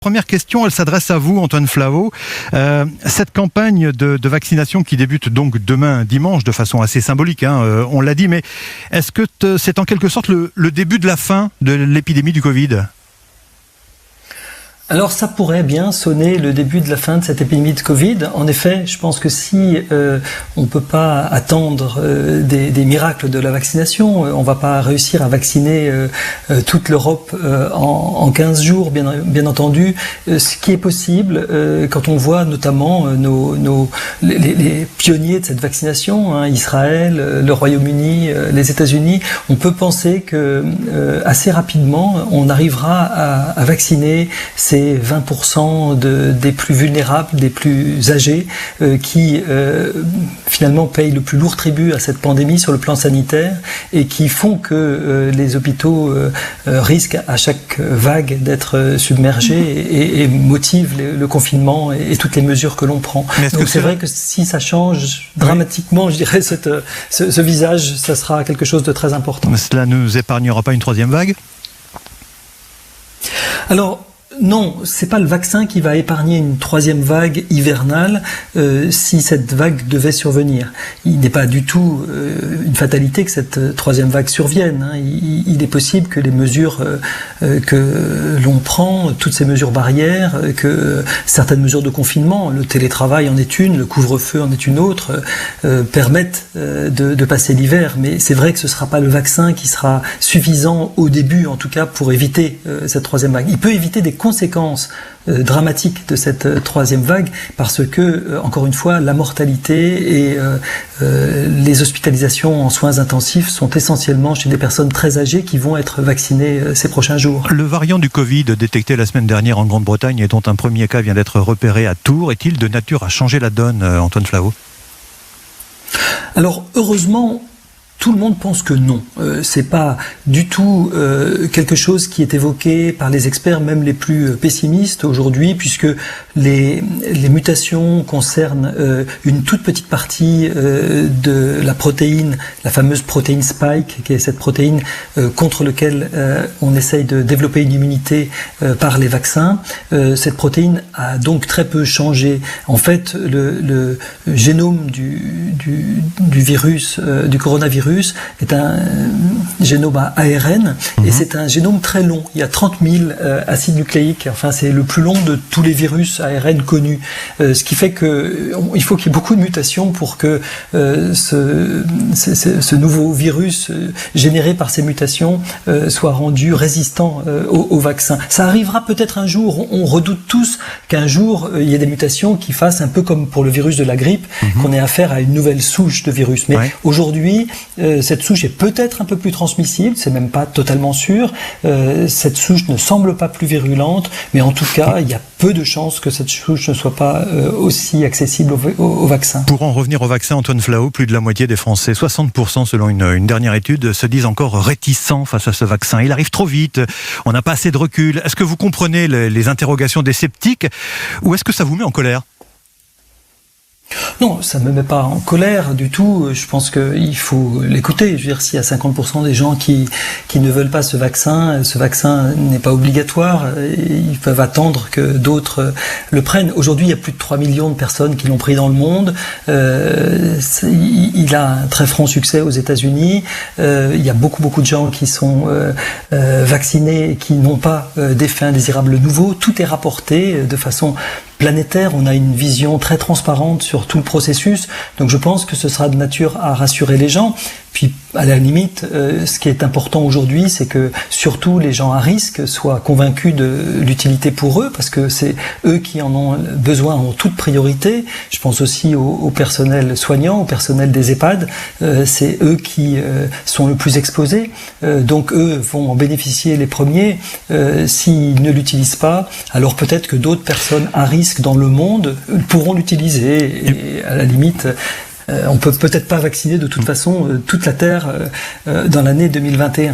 Première question, elle s'adresse à vous, Antoine Flahault. Cette campagne de vaccination qui débute donc demain dimanche de façon assez symbolique, on l'a dit, mais est-ce que c'est en quelque sorte le début de la fin de l'épidémie du Covid ? Alors ça pourrait bien sonner le début de la fin de cette épidémie de Covid. En effet, je pense que si on ne peut pas attendre des miracles de la vaccination, on ne va pas réussir à vacciner toute l'Europe en 15 jours, bien entendu. Ce qui est possible, quand on voit notamment les pionniers de cette vaccination, Israël, le Royaume-Uni, les États-Unis, on peut penser que assez rapidement, on arrivera à vacciner ces 20% des plus vulnérables, des plus âgés, qui finalement payent le plus lourd tribut à cette pandémie sur le plan sanitaire et qui font que les hôpitaux risquent à chaque vague d'être submergés et motivent le confinement et toutes les mesures que l'on prend. Donc c'est vrai que si ça change dramatiquement, je dirais, ce visage, ça sera quelque chose de très important. Mais cela ne nous épargnera pas une troisième vague ? Alors, non, c'est pas le vaccin qui va épargner une troisième vague hivernale si cette vague devait survenir. Il n'est pas du tout une fatalité que cette troisième vague survienne. Il est possible que les mesures que l'on prend, toutes ces mesures barrières, que certaines mesures de confinement, le télétravail en est une, le couvre-feu en est une autre, permettent de passer l'hiver. Mais c'est vrai que ce ne sera pas le vaccin qui sera suffisant au début, en tout cas, pour éviter cette troisième vague. Il peut éviter des conséquences dramatiques de cette troisième vague parce que, encore une fois, la mortalité et les hospitalisations en soins intensifs sont essentiellement chez des personnes très âgées qui vont être vaccinées ces prochains jours. Le variant du Covid détecté la semaine dernière en Grande-Bretagne et dont un premier cas vient d'être repéré à Tours, est-il de nature à changer la donne, Antoine Flahault ? Alors, heureusement, tout le monde pense que non. C'est pas du tout quelque chose qui est évoqué par les experts, même les plus pessimistes aujourd'hui, puisque les mutations concernent une toute petite partie de la protéine, la fameuse protéine spike, qui est cette protéine contre laquelle on essaye de développer une immunité par les vaccins. Cette protéine a donc très peu changé. En fait, le génome du virus, du coronavirus, est un génome ARN et c'est un génome très long. Il y a 30 000 acides nucléiques. Enfin, c'est le plus long de tous les virus ARN connus. Ce qui fait qu'il faut qu'il y ait beaucoup de mutations pour que ce nouveau virus généré par ces mutations soit rendu résistant au vaccin. Ça arrivera peut-être un jour. On redoute tous qu'un jour il y ait des mutations qui fassent un peu comme pour le virus de la grippe, qu'on ait affaire à une nouvelle souche de virus. Mais aujourd'hui, cette souche est peut-être un peu plus transmissible, c'est même pas totalement sûr. Cette souche ne semble pas plus virulente, mais en tout cas, il y a peu de chances que cette souche ne soit pas aussi accessible au vaccin. Pour en revenir au vaccin, Antoine Flahault, plus de la moitié des Français, 60% selon une dernière étude, se disent encore réticents face à ce vaccin. Il arrive trop vite, on n'a pas assez de recul. Est-ce que vous comprenez les interrogations des sceptiques ou est-ce que ça vous met en colère ? Non, ça ne me met pas en colère du tout. Je pense qu'il faut l'écouter. Je veux dire, s'il y a 50% des gens qui ne veulent pas ce vaccin n'est pas obligatoire. Ils peuvent attendre que d'autres le prennent. Aujourd'hui, il y a plus de 3 millions de personnes qui l'ont pris dans le monde. Il a un très franc succès aux États-Unis. Il y a beaucoup de gens qui sont vaccinés et qui n'ont pas d'effets indésirables nouveaux. Tout est rapporté de façon planétaire, on a une vision très transparente sur tout le processus, donc je pense que ce sera de nature à rassurer les gens. Puis, à la limite, ce qui est important aujourd'hui, c'est que surtout les gens à risque soient convaincus de l'utilité pour eux, parce que c'est eux qui en ont besoin en toute priorité. Je pense aussi au personnel soignant, au personnel des EHPAD. C'est eux qui sont le plus exposés. Donc, eux vont en bénéficier les premiers. S'ils ne l'utilisent pas, alors peut-être que d'autres personnes à risque dans le monde pourront l'utiliser. Et à la limite, on peut peut-être pas vacciner de toute façon toute la Terre dans l'année 2021.